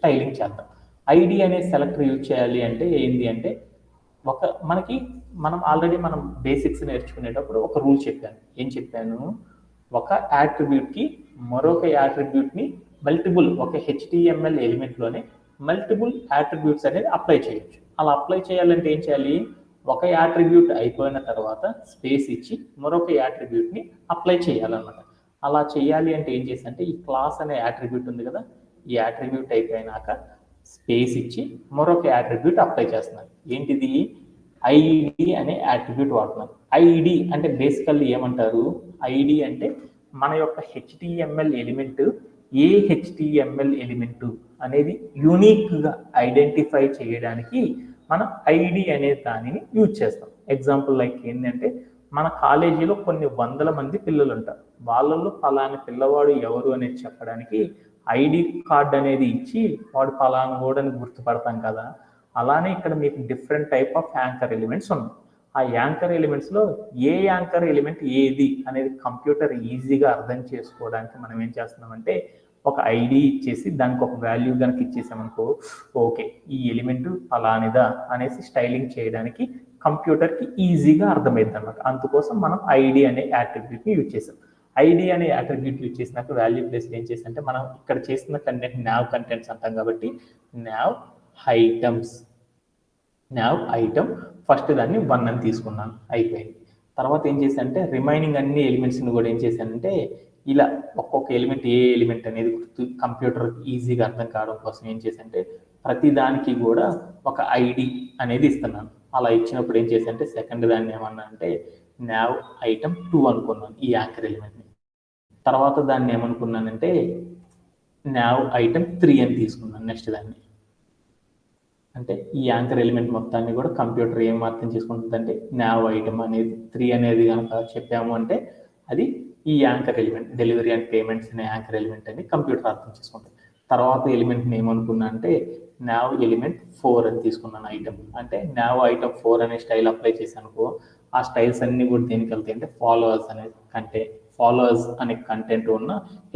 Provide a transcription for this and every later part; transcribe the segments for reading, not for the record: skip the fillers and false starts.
Styling చేద్దాం. ID అనే selector use చేయాలి అంటే ఏంటి అంటే మనం ఆల్రెడీ మనం బేసిక్స్ నేర్చుకునేటప్పుడు ఒక రూల్ చెప్పాను. ఏం చెప్పాను? ఒక యాట్రిబ్యూట్కి మరొక యాట్రిబ్యూట్ని ఒక HTML ఎలిమెంట్లోనే మల్టిపుల్ యాట్రిబ్యూట్స్ అనేది అప్లై చేయొచ్చు. అలా అప్లై చేయాలంటే ఏం చేయాలి? ఒక యాట్రిబ్యూట్ అయిపోయిన తర్వాత స్పేస్ ఇచ్చి మరొక యాట్రిబ్యూట్ని అప్లై చేయాలన్నమాట. అలా చేయాలి అంటే ఏం చేసంటే ఈ క్లాస్ అనే యాట్రిబ్యూట్ ఉంది కదా, ఈ యాట్రిబ్యూట్ అయిపోయినాక స్పేస్ ఇచ్చి మరొక యాట్రిబ్యూట్ అప్లై చేస్తున్నాను. ఏంటిది? ఐడి అనే యాట్రిబ్యూట్ వాడుతున్నాను. ఐడి అంటే బేసికల్లీ ఏమంటారు? ఐడి అంటే మన యొక్క HTML ఎలిమెంట్ ఏ HTML ఎలిమెంట్ అనేది యూనిక్గా ఐడెంటిఫై చేయడానికి మనం ఐడి అనే దానిని యూజ్ చేస్తాం. ఎగ్జాంపుల్ లైక్ ఏంటంటే మన కాలేజీలో కొన్ని వందల మంది పిల్లలు ఉంటారు. వాళ్ళల్లో ఫలాని పిల్లవాడు ఎవరు అనేది చెప్పడానికి ఐడి కార్డ్ అనేది ఇచ్చి వాడు ఫలానా వాడని గుర్తుపడతాం కదా. అలానే ఇక్కడ మీకు different type of anchor elements ఉన్నాయి. ఆ యాంకర్ ఎలిమెంట్స్లో ఏ యాంకర్ ఎలిమెంట్ ఏది అనేది కంప్యూటర్ ఈజీగా అర్థం చేసుకోవడానికి మనం ఏం చేస్తున్నామంటే ఒక ఐడి ఇచ్చేసి దానికి ఒక వాల్యూ కనుక ఇచ్చేసామనుకో, ఓకే ఈ ఎలిమెంట్ ఫలానిదా అనేసి స్టైలింగ్ చేయడానికి కంప్యూటర్కి ఈజీగా అర్థమైంది అనమాట. అందుకోసం మనం ఐడి అనే యాట్రిబ్యూట్ని యూజ్ చేసాం. ఐడి అనే యాట్రిబ్యూట్ యూజ్ చేసినాక వాల్యూ ప్లేస్ ఏం చేసంటే మనం ఇక్కడ చేసిన కంటెంట్ నావ్ కంటెంట్స్ అంటాం కాబట్టి నావ్ ఐటమ్ ఫస్ట్ దాన్ని 1 అని తీసుకున్నాను, అయిపోయింది. తర్వాత ఏం చేశానంటే రిమైనింగ్ అన్ని ఎలిమెంట్స్ని కూడా ఏం చేశానంటే ఇలా ఒక్కొక్క ఎలిమెంట్ ఏ ఎలిమెంట్ అనేది కంప్యూటర్ ఈజీగా అర్థం కావడం కోసం ఏం చేశానంటే ప్రతి దానికి కూడా ఒక ఐడి అనేది ఇస్తున్నాను. అలా ఇచ్చినప్పుడు ఏం చేశానంటే సెకండ్ దాన్ని ఏమన్నా అంటే నావ్ ఐటమ్ 2 అనుకున్నాను ఈ యాంకర్ ఎలిమెంట్ని. తర్వాత దాన్ని ఏమనుకున్నానంటే నావ్ ఐటమ్ 3 అని తీసుకున్నాను నెక్స్ట్ దాన్ని. అంటే ఈ యాంకర్ ఎలిమెంట్ మొత్తాన్ని కూడా కంప్యూటర్ ఏం అర్థం చేసుకుంటుంది అంటే నావ్ ఐటమ్ అనేది 3 అనేది కనుక చెప్పాము అంటే అది ఈ anchor element delivery and payments అనే యాంకర్ ఎలిమెంట్ అని కంప్యూటర్ అర్థం చేసుకుంటుంది. తర్వాత ఎలిమెంట్ని ఏమనుకున్నా అంటే నావ్ ఎలిమెంట్ 4 అని తీసుకున్నాను ఐటమ్. అంటే నావ్ ఐటమ్ 4 అనే స్టైల్ అప్లై చేశానుకో ఆ స్టైల్స్ అన్ని కూడా దేనికి వెళ్తాయి అంటే ఫాలోవర్స్ అనే కంటెంట్ ఉన్న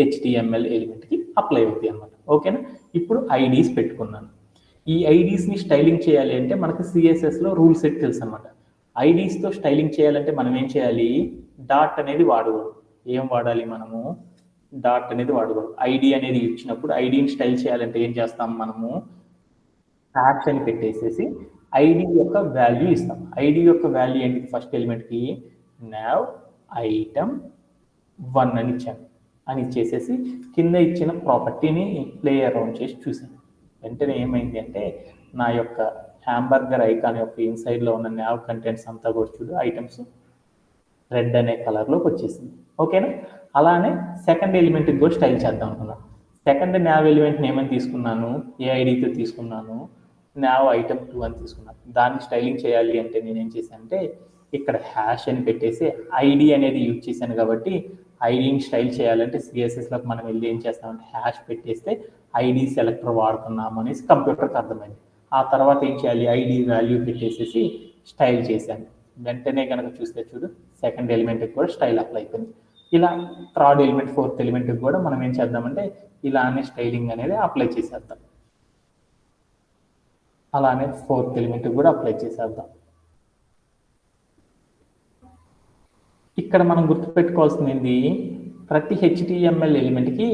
HTML ఎలిమెంట్కి అప్లై అవుతాయి అన్నమాట. ఓకేనా? ఇప్పుడు ఐడీస్ పెట్టుకున్నాను. ఈ ఐడీస్ని స్టైలింగ్ చేయాలి అంటే మనకి సిఎస్ఎస్లో రూల్ సెట్ తెలుసు అనమాట. ఐడీస్తో స్టైలింగ్ చేయాలంటే మనం ఏం చేయాలి? డాట్ అనేది వాడకూడదు. ఏం వాడాలి? మనము డాట్ అనేది వాడకూడదు. ఐడి అనేది ఇచ్చినప్పుడు ఐడిని స్టైల్ చేయాలంటే ఏం చేస్తాం? మనము హ్యాష్ అని పెట్టేసేసి ఐడి యొక్క వాల్యూ ఇస్తాం. ఐడి యొక్క వాల్యూ ఏంటి? ఫస్ట్ ఎలిమెంట్కి నావ్ ఐటమ్ 1 అని ఇచ్చాను అని ఇచ్చేసేసి కింద ఇచ్చిన ప్రాపర్టీని ప్లే అరౌండ్ చేసి చూసాను. వెంటనే ఏమైంది అంటే నా యొక్క హ్యాంబర్గర్ ఐకాన్ యొక్క ఇన్సైడ్లో ఉన్న నావ్ కంటెంట్స్ అంతా కూడా చూడు ఐటమ్స్ రెడ్ అనే కలర్లోకి వచ్చేసింది. ఓకేనా? అలానే సెకండ్ ఎలిమెంట్కి కూడా స్టైల్ చేద్దాం అనుకున్నాను. సెకండ్ నావ్ ఎలిమెంట్ని ఏమని తీసుకున్నాను? ఏ ఐడితో తీసుకున్నాను? నావ్ ఐటమ్ 2 అని తీసుకున్నాను. దాన్ని స్టైలింగ్ చేయాలి అంటే నేను ఏం చేశానంటే ఇక్కడ హ్యాష్ అని పెట్టేసి ఐడి అనేది యూజ్ చేశాను కాబట్టి ఐడిని స్టైల్ చేయాలంటే సిఎస్ఎస్లోకి మనం వెళ్ళి ఏం చేస్తామంటే హ్యాష్ పెట్టేస్తే ఐడి సెలెక్టర్ వాడుతున్నాము అనేసి కంప్యూటర్కి అర్థమైంది. ఆ తర్వాత ఏం చేయాలి? ఐడి వాల్యూ పెట్టేసేసి స్టైల్ చేశాను. వెంటనే కనుక చూస్తే చూడు సెకండ్ ఎలిమెంట్కి కూడా స్టైల్ అప్లై అయిపోయింది. ఇలా థర్డ్ ఎలిమెంట్ ఫోర్త్ ఎలిమెంట్కి కూడా మనం ఏం చేద్దామంటే ఇలానే స్టైలింగ్ అనేది అప్లై చేసేద్దాం. అలానే ఫోర్త్ ఎలిమెంట్కి కూడా అప్లై చేసేద్దాం. ఇక్కడ మనం గుర్తుపెట్టుకోవాల్సింది ఏంటి? ప్రతి HTML ఎలిమెంట్కి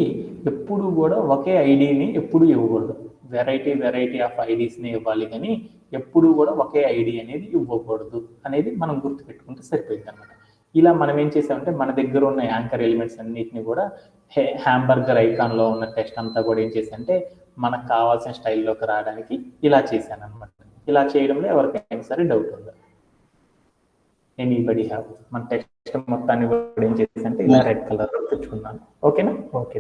ఎప్పుడు కూడా ఒకే ఐడిని ఎప్పుడు ఇవ్వకూడదు. వెరైటీ ఆఫ్ ఐడీస్ని ఇవ్వాలి కానీ ఎప్పుడు కూడా ఒకే ఐడి అనేది ఇవ్వకూడదు అనేది మనం గుర్తుపెట్టుకుంటే సరిపోయింది అనమాట. ఇలా మనం ఏం చేసామంటే మన దగ్గర ఉన్న యాంకర్ ఎలిమెంట్స్ అన్నిటిని కూడా హ్యాంబర్గర్ ఐకాన్లో ఉన్న టెక్స్ట్ అంతా కూడా ఏం చేశానంటే మనకు కావాల్సిన స్టైల్లోకి రావడానికి ఇలా చేశాను అనమాట. ఇలా చేయడంలో ఎవరికైనా సరే డౌట్ ఉందా? Anybody have? మన టెక్స్ట్ మొత్తాన్ని కూడా ఏం చేసేసంటే ఇలా రెడ్ కలర్లో తెచ్చుకున్నాను. ఓకేనా? ఓకే.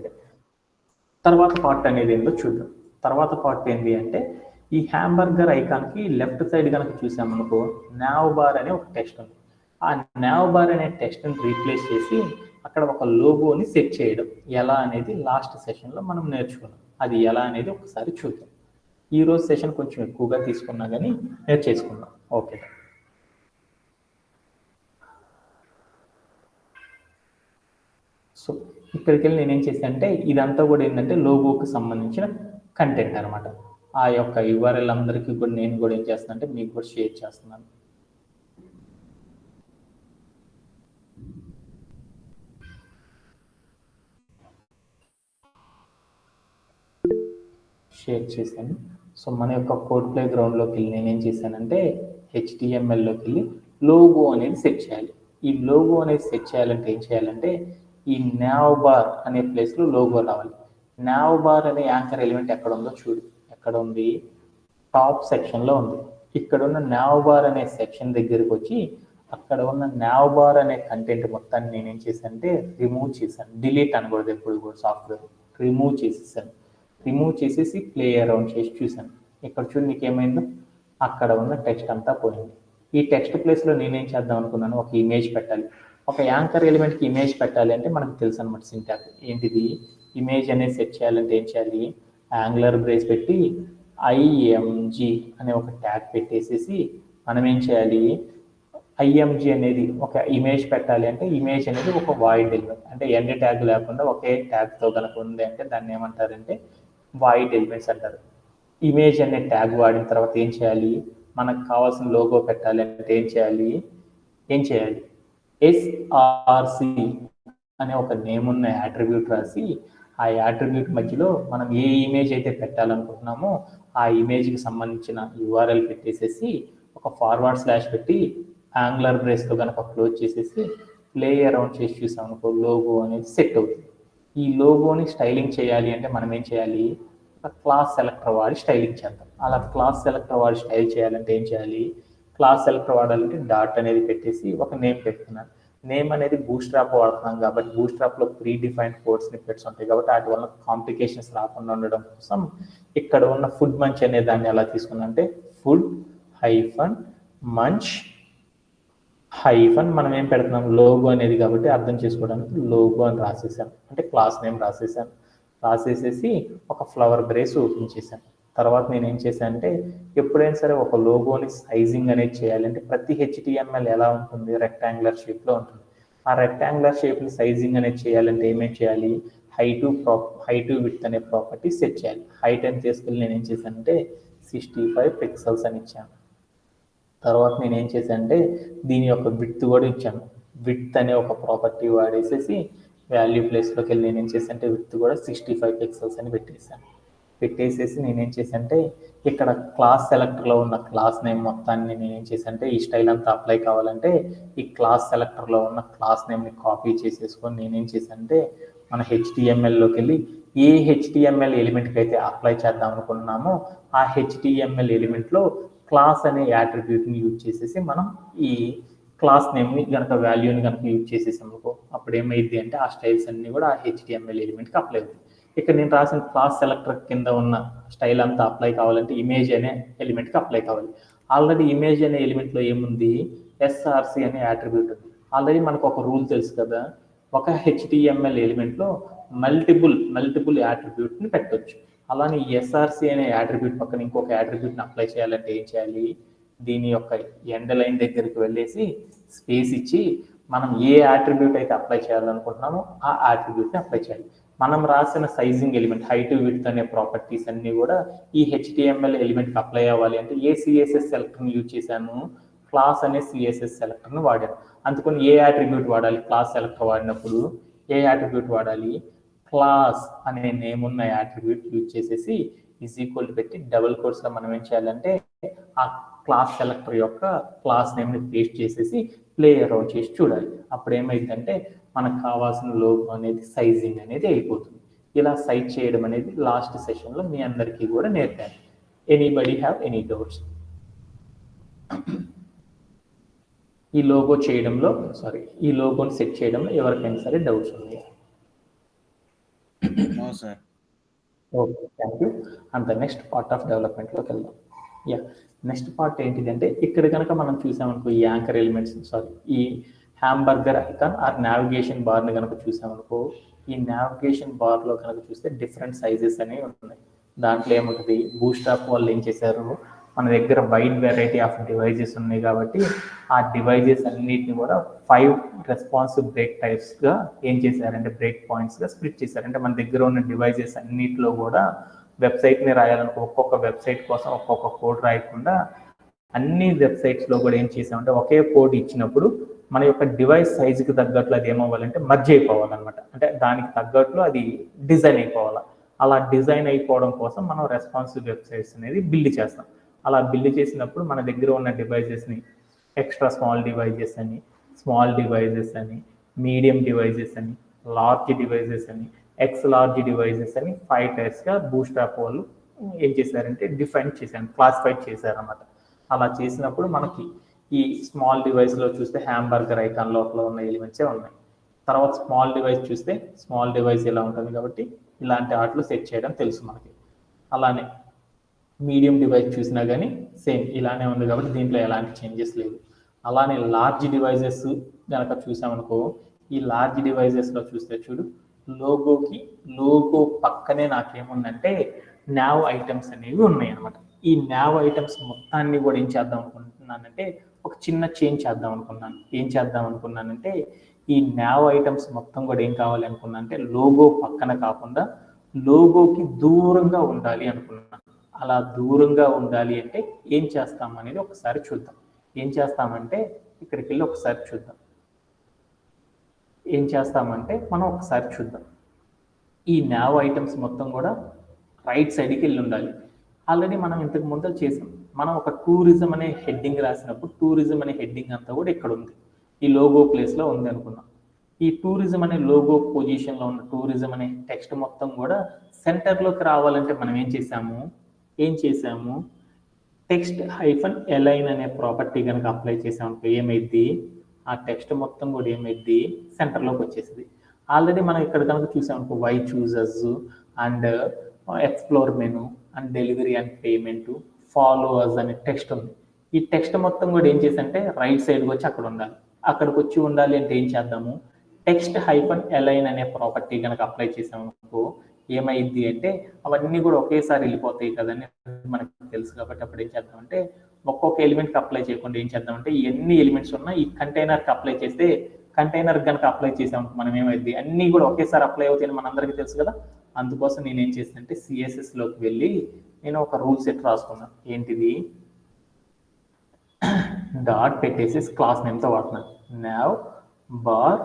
తర్వాత పార్ట్ అనేది ఏందో చూద్దాం. తర్వాత పార్ట్ ఏంటి అంటే ఈ హ్యాంబర్గర్ ఐకాన్కి లెఫ్ట్ సైడ్ కనుక చూసామనుకో నావ్ బార్ అనే ఒక టెక్స్ట్ ఉంది. ఆ నావ్ బార్ అనే టెక్స్ట్ని రీప్లేస్ చేసి అక్కడ ఒక లోగోని సెట్ చేయడం ఎలా అనేది లాస్ట్ సెషన్లో మనం నేర్చుకున్నాం. అది ఎలా అనేది ఒకసారి చూద్దాం. ఈరోజు సెషన్ కొంచెం ఎక్కువగా తీసుకున్నా కానీ నేర్చేసుకుందాం. ఓకే. సో ఇక్కడికి వెళ్ళి నేనేం చేశాను అంటే ఇదంతా కూడా ఏంటంటే లోగోకి సంబంధించిన కంటెంట్ అనమాట. ఆ యొక్క యూఆర్ఎల్ అందరికీ కూడా నేను కూడా ఏం చేస్తున్నాను అంటే మీకు కూడా షేర్ చేస్తున్నాను. షేర్ చేశాను. సో మన యొక్క కోడ్ ప్లే గ్రౌండ్లోకి వెళ్ళి నేనేం చేశానంటే హెచ్టిఎంఎల్లోకి వెళ్ళి లోగో అనేది సెట్ చేయాలి. ఈ లోగో అనేది సెట్ చేయాలంటే ఏం చేయాలంటే ఈ నావ్ బార్ అనే ప్లేస్లో లోగో రావాలి. నావ్ బార్ అనే యాంకర్ ఎలిమెంట్ ఎక్కడ ఉందో చూడు. ఎక్కడ ఉంది? టాప్ సెక్షన్లో ఉంది. ఇక్కడ ఉన్న నావ్ బార్ అనే సెక్షన్ దగ్గరికి వచ్చి అక్కడ ఉన్న నావ్ బార్ అనే కంటెంట్ మొత్తాన్ని నేనేం చేశానంటే రిమూవ్ చేశాను. డిలీట్ అనకూడదు ఎప్పుడు కూడా సాఫ్ట్వేర్, రిమూవ్ చేసేసాను. రిమూవ్ చేసేసి ప్లే అరౌండ్ చేసి చూశాను. ఇక్కడ చూడు నీకేమైందో అక్కడ ఉన్న టెక్స్ట్ అంతా పోయింది. ఈ టెక్స్ట్ ప్లేస్లో నేనేం చేద్దాం అనుకున్నాను, ఒక ఇమేజ్ పెట్టాలి. ఒక యాంకర్ ఎలిమెంట్కి ఇమేజ్ పెట్టాలి అంటే మనకు తెలుసు అనమాట సింటాక్స్ ఏంటిది. ఇమేజ్ అనేది సెట్ చేయాలంటే ఏం చేయాలి, యాంగులర్ బ్రేస్ పెట్టి ఐఎంజి అనే ఒక ట్యాగ్ పెట్టేసేసి మనం ఏం చేయాలి, ఐఎంజి అనేది ఒక ఇమేజ్ పెట్టాలి అంటే ఇమేజ్ అనేది ఒక వాయిడ్ ఎలిమెంట్, అంటే ఎండ్ ట్యాగ్ లేకుండా ఒకే ట్యాగ్తో కనుక ఉంది అంటే దాన్ని ఏమంటారంటే వాయిడ్ ఎలిమెంట్స్ అంటారు. ఇమేజ్ అనే ట్యాగ్ వాడిన తర్వాత ఏం చేయాలి, మనకు కావాల్సిన లోగో పెట్టాలి అంటే ఏం చేయాలి ఎస్ఆర్సి అనే ఒక నేమ్ ఉన్న యాట్రిబ్యూట్ రాసి ఆ యాట్రిబ్యూట్ మధ్యలో మనం ఏ ఇమేజ్ అయితే పెట్టాలనుకుంటున్నామో ఆ ఇమేజ్కి సంబంధించిన యూఆర్ఎల్ పెట్టేసేసి ఒక ఫార్వర్డ్ స్లాష్ పెట్టి యాంగులర్ బ్రేస్తో కనుక క్లోజ్ చేసేసి ప్లే అరౌండ్ చేసి చూసాం అనుకో లోగో అనేది సెట్ అవుతుంది. ఈ లోగోని స్టైలింగ్ చేయాలి అంటే మనం ఏం చేయాలి, ఒక క్లాస్ సెలెక్టర్ వాడి స్టైలింగ్ చేద్దాం. అలా క్లాస్ సెలెక్టర్ వాడి స్టైల్ చేయాలంటే ఏం చేయాలి, క్లాస్ సెలెక్టర్ వాడాలంటే డాట్ అనేది పెట్టేసి ఒక నేమ్ పెట్టుకున్నాను. నేమ్ అనేది బూస్ట్రాప్ వాడుతున్నాం కాబట్టి బూస్ట్రాప్లో ప్రీ డిఫైన్డ్ కోడ్ స్నిప్పెట్స్ ఉంటాయి కాబట్టి వాటి వల్ల కాంప్లికేషన్స్ రాకుండా ఉండడం కోసం ఇక్కడ ఉన్న ఫుడ్ మంచ్ అనే దాన్ని ఎలా తీసుకున్నా అంటే ఫుడ్ హైఫన్ మంచ్ హైఫన్ మనం ఏం పెడుతున్నాం లోగో అనేది కాబట్టి అర్థం చేసుకోవడానికి లోగో అని రాసేసాను, అంటే క్లాస్ నేమ్ రాసేసాను. రాసేసేసి ఒక ఫ్లవర్ బ్రేస్ ఓపెన్ చేశాను. తర్వాత నేను ఏం చేశాను అంటే ఎప్పుడైనా సరే ఒక లోగోని సైజింగ్ అనేది చేయాలంటే ప్రతి హెచ్టిఎంఎల్ ఎలా ఉంటుంది, రెక్టాంగులర్ షేప్లో ఉంటుంది. ఆ రెక్టాంగులర్ షేప్ని సైజింగ్ అనేది చేయాలంటే ఏమేం చేయాలి, హైట్ విడ్త్ అనే ప్రాపర్టీ సెట్ చేయాలి. హైట్ అని తీసుకెళ్ళి నేను ఏం చేశానంటే 65 పిక్సెల్స్ అని ఇచ్చాను. తర్వాత నేను ఏం చేశానంటే దీని యొక్క విడ్త్ కూడా ఇచ్చాను. విడ్త్ అనే ఒక ప్రాపర్టీ వాడేసేసి వాల్యూ ప్లేస్లోకి వెళ్ళి నేనేం చేశానంటే విడ్త్ కూడా 65 పిక్సెల్స్ అని పెట్టేసేసి నేనేం చేశానంటే ఇక్కడ క్లాస్ సెలెక్టర్లో ఉన్న క్లాస్ నేమ్ మొత్తాన్ని నేనేం చేశానంటే ఈ స్టైల్ అంతా అప్లై కావాలంటే ఈ క్లాస్ సెలెక్టర్లో ఉన్న క్లాస్ నేమ్ని కాపీ చేసేసుకొని నేనేం చేశానంటే మన హెచ్టిఎంఎల్లోకి వెళ్ళి ఏ హెచ్టిఎంఎల్ ఎలిమెంట్కి అయితే అప్లై చేద్దాం అనుకున్నామో ఆ హెచ్టిఎంఎల్ ఎలిమెంట్లో క్లాస్ అనే యాట్రిబ్యూట్ని యూజ్ చేసేసి మనం ఈ క్లాస్ నేమ్ని కనుక వాల్యూని కనుక యూజ్ చేసేసాం అనుకో అప్పుడు ఏమైంది అంటే ఆ స్టైల్స్ అన్ని కూడా ఆ హెచ్టిఎంఎల్ ఎలిమెంట్కి అప్లై అవుతుంది. ఇక్కడ నేను రాసిన క్లాస్ సెలెక్టర్ కింద ఉన్న స్టైల్ అంతా అప్లై కావాలంటే ఇమేజ్ అనే ఎలిమెంట్కి అప్లై కావాలి. ఆల్రెడీ ఇమేజ్ అనే ఎలిమెంట్లో ఏముంది, ఎస్ఆర్సి అనే యాట్రిబ్యూట్ ఉంది. ఆల్రెడీ మనకు ఒక రూల్ తెలుసు కదా, ఒక హెచ్టిఎంఎల్ ఎలిమెంట్లో మల్టిపుల్ యాట్రిబ్యూట్ని పెట్టవచ్చు. అలానే ఎస్ఆర్సి అనే యాట్రిబ్యూట్ పక్కన ఇంకొక యాట్రిబ్యూట్ని అప్లై చేయాలంటే ఏం చేయాలి, దీని యొక్క ఎండ్ లైన్ దగ్గరికి వెళ్ళేసి స్పేస్ ఇచ్చి మనం ఏ యాట్రిబ్యూట్ అయితే అప్లై చేయాలనుకుంటున్నామో ఆ యాట్రిబ్యూట్ని అప్లై చేయాలి. మనం రాసిన సైజింగ్ ఎలిమెంట్ హైట్ విడ్త్ అనే ప్రాపర్టీస్ అన్నీ కూడా ఈ హెచ్టిఎంఎల్ ఎలిమెంట్కి అప్లై అవ్వాలి అంటే ఏ సిఎస్ఎస్ సెలెక్టర్ని యూజ్ చేశాను, క్లాస్ అనే సిఎస్ఎస్ సెలెక్టర్ని వాడాను. అందుకని ఏ యాట్రిబ్యూట్ వాడాలి, క్లాస్ సెలెక్టర్ వాడినప్పుడు ఏ యాట్రిబ్యూట్ వాడాలి, క్లాస్ అనే నేమ్ ఉన్న యాట్రిబ్యూట్ యూజ్ చేసేసి ఈజ్ ఈక్వల్ పెట్టి డబుల్ కోట్స్లో మనం ఏం చేయాలంటే ఆ క్లాస్ సెలెక్టర్ యొక్క క్లాస్ నేమ్ని పేస్ట్ చేసేసి ప్లే అరౌండ్ చేసి చూడాలి. అప్పుడు ఏమైందంటే మనకు కావాల్సిన లోగో అనేది సైజింగ్ అనేది అయిపోతుంది. ఇలా సైజ్ చేయడం అనేది లాస్ట్ సెషన్లో మీ అందరికీ కూడా నేర్పాను. Anybody have any doubts? ఈ లోగోని సెట్ చేయడంలో ఎవరికైనా సరే డౌట్స్ ఉన్నాయా? Okay, thank you. And the next part of డెవలప్మెంట్లోకి వెళ్దాం. నెక్స్ట్ పార్ట్ ఏంటిదంటే ఇక్కడ కనుక మనం చూసామనుకో ఈ యాంకర్ ఎలిమెంట్స్ ఈ హ్యాంబర్గర్ ఐకాన్ ఆర్ నావిగేషన్ బార్ని కనుక చూసామనుకో ఈ నావిగేషన్ బార్లో కనుక చూస్తే డిఫరెంట్ సైజెస్ అనేవి ఉన్నాయి. దాంట్లో ఏముంటుంది, బూస్ట్రాప్ వాళ్ళు ఏం చేశారు, మన దగ్గర వైడ్ వెరైటీ ఆఫ్ డివైజెస్ ఉన్నాయి కాబట్టి ఆ డివైజెస్ అన్నిటిని కూడా 5 రెస్పాన్సివ్ బ్రేక్ టైప్స్గా ఏం చేశారంటే బ్రేక్ పాయింట్స్గా స్ప్లిట్ చేశారు. అంటే మన దగ్గర ఉన్న డివైజెస్ అన్నిటిలో కూడా వెబ్సైట్ని రాయాలనుకో ఒక్కొక్క వెబ్సైట్ కోసం ఒక్కొక్క కోడ్ రాయకుండా అన్ని వెబ్సైట్స్లో కూడా ఏం చేసామంటే ఒకే కోడ్ ఇచ్చినప్పుడు మన యొక్క డివైస్ సైజుకి తగ్గట్లు అది ఏమవ్వాలంటే మర్జ్ అయిపోవాలన్నమాట. అంటే దానికి తగ్గట్లు అది డిజైన్ అయిపోవాలి. అలా డిజైన్ అయిపోవడం కోసం మనం రెస్పాన్సివ్ వెబ్సైట్స్ అనేది బిల్డ్ చేస్తాం. అలా బిల్డ్ చేసినప్పుడు మన దగ్గర ఉన్న డివైజెస్ని ఎక్స్ట్రా స్మాల్ డివైజెస్ అని, స్మాల్ డివైజెస్ అని, మీడియం డివైజెస్ అని, లార్జ్ డివైజెస్ అని, ఎక్స్ లార్జ్ డివైజెస్ అని 5 టైప్స్గా బూట్స్ట్రాప్ వాళ్ళు ఏం చేశారంటే డిఫైన్ చేశారు, క్లాసిఫైడ్ చేశారన్నమాట. అలా చేసినప్పుడు మనకి ఈ స్మాల్ డివైస్లో చూస్తే హ్యాంబర్గర్ ఐకాన్ లోపల ఉన్న ఎలిమెంట్సే ఉన్నాయి. తర్వాత స్మాల్ డివైస్ చూస్తే స్మాల్ డివైస్ ఇలా ఉంటుంది కాబట్టి ఇలాంటి వాటిలో సెట్ చేయడం తెలుసు మనకి. అలానే మీడియం డివైస్ చూసినా కానీ సేమ్ ఇలానే ఉంది కాబట్టి దీంట్లో ఎలాంటి చేంజెస్ లేవు. అలానే లార్జ్ డివైజెస్ కనుక చూసామనుకో, ఈ లార్జ్ డివైజెస్లో చూస్తే చూడు లోగో పక్కనే నాకేముందంటే నావ్ ఐటమ్స్ అనేవి ఉన్నాయి అనమాట. ఈ నావ్ ఐటమ్స్ మొత్తాన్ని కూడా ఏం చేద్దాం అనుకుంటున్నానంటే ఒక చిన్న చేంజ్ చేద్దాం అనుకున్నాను. ఏం చేద్దాం అనుకున్నానంటే ఈ నావ్ ఐటమ్స్ మొత్తం కూడా ఏం కావాలి అనుకున్నానంటే లోగో పక్కన కాకుండా లోగోకి దూరంగా ఉండాలి అనుకున్నాను. అలా దూరంగా ఉండాలి అంటే ఏం చేస్తాం అనేది ఒకసారి చూద్దాం. ఏం చేస్తామంటే ఇక్కడికి వెళ్ళి ఒకసారి చూద్దాం. ఏం చేస్తామంటే మనం ఒకసారి చూద్దాం. ఈ నావ్ ఐటమ్స్ మొత్తం కూడా రైట్ సైడ్కి వెళ్ళి ఉండాలి. ఆల్రెడీ మనం ఇంతకు ముందు చేసాం. మనం ఒక టూరిజం అనే హెడ్డింగ్ రాసినప్పుడు టూరిజం అనే హెడ్డింగ్ అంతా కూడా ఇక్కడ ఉంది, ఈ లోగో ప్లేస్లో ఉంది అనుకున్నాం. ఈ టూరిజం అనే లోగో పొజిషన్లో ఉన్న టూరిజం అనే టెక్స్ట్ మొత్తం కూడా సెంటర్లోకి రావాలంటే మనం ఏం చేసాము టెక్స్ట్ -align అనే ప్రాపర్టీ కనుక అప్లై చేసామనుకో ఏమైద్ది, ఆ టెక్స్ట్ మొత్తం కూడా ఏమైద్ది సెంటర్లోకి వచ్చేసింది. ఆల్రెడీ మనం ఇక్కడ కనుక చూసామనుకో వై చూజర్స్ and explore menu and delivery and payment followers అనే టెక్స్ట్ ఉంది. ఈ టెక్స్ట్ మొత్తం కూడా ఏం చేసంటే రైట్ సైడ్కి వచ్చి అక్కడ ఉండాలి. అక్కడికి వచ్చి ఉండాలి అంటే ఏం చేద్దాము, టెక్స్ట్ -align అనే ప్రాపర్టీ కనుక అప్లై చేసామనుకో ఏమైంది అంటే అవన్నీ కూడా ఒకేసారి వెళ్ళిపోతాయి కదండి, మనకు తెలుసు. కాబట్టి అప్పుడు ఏం చేద్దామంటే ఒక్కొక్క ఎలిమెంట్కి అప్లై చేయకుండా ఏం చేద్దామంటే ఎన్ని ఎలిమెంట్స్ ఉన్నా ఈ కంటైనర్కి అప్లై చేస్తే, కంటైనర్ కనుక అప్లై చేసాం మనం ఏమైంది అన్నీ కూడా ఒకేసారి అప్లై అవుతాయని మనందరికీ తెలుసు కదా. అందుకోసం నేను ఏం చేస్తానంటే సిఎస్ఎస్లోకి వెళ్ళి నేను ఒక రూల్ సెట్ రాసుకున్నాను. ఏంటిది, డాట్ పెట్టేసి క్లాస్ నేమ్తో వాడుతున్నాను. Now bar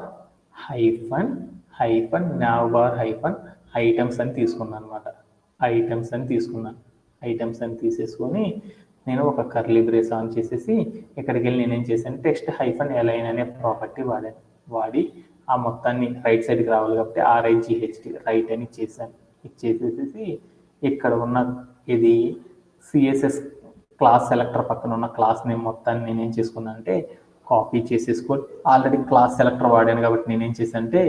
hyphen now bar hyphen items అని తీసుకున్నాను అనమాట. ఐటమ్స్ అని తీసేసుకొని నేను ఒక కర్లీ బ్రేస్ ఆన్ చేసేసి ఇక్కడికి వెళ్ళి నేనేం చేశాను టెక్స్ట్ -align అనే ప్రాపర్టీ వాడి ఆ మొత్తాన్ని రైట్ సైడ్కి రావాలి కాబట్టి RIGHT రైట్ అని ఇచ్చేసేసి ఇక్కడ ఉన్న ఇది సిఎస్ఎస్ క్లాస్ సెలెక్టర్ పక్కన ఉన్న క్లాస్ నేమ్ మొత్తాన్ని నేనేం చేసుకున్నాను అంటే కాపీ చేసేసుకొని, ఆల్రెడీ క్లాస్ సెలెక్టర్ వాడాను కాబట్టి నేనేం చేశానంటే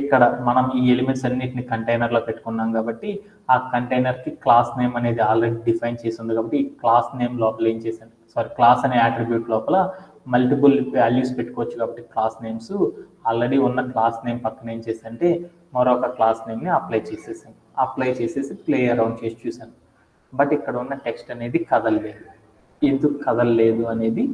ఇక్కడ మనం ఈ ఎలిమెంట్స్ అన్నిటిని కంటైనర్లో పెట్టుకున్నాం కాబట్టి ఆ కంటైనర్కి క్లాస్ నేమ్ అనేది ఆల్రెడీ డిఫైన్ చేసి ఉంది కాబట్టి ఈ క్లాస్ నేమ్ లోపల ఏం చేశాను, క్లాస్ అనే అట్రిబ్యూట్ లోపల మల్టిపుల్ వాల్యూస్ పెట్టుకోవచ్చు కాబట్టి క్లాస్ నేమ్స్ ఆల్రెడీ ఉన్న క్లాస్ నేమ్ పక్కన ఏం చేశానంటే మరొక క్లాస్ నేమ్ని అప్లై చేసేసి ప్లే అరౌండ్ చేసి చూశాను. బట్ ఇక్కడ ఉన్న టెక్స్ట్ అనేది కదలలేదు. ఎందుకు కదలలేదు అనేది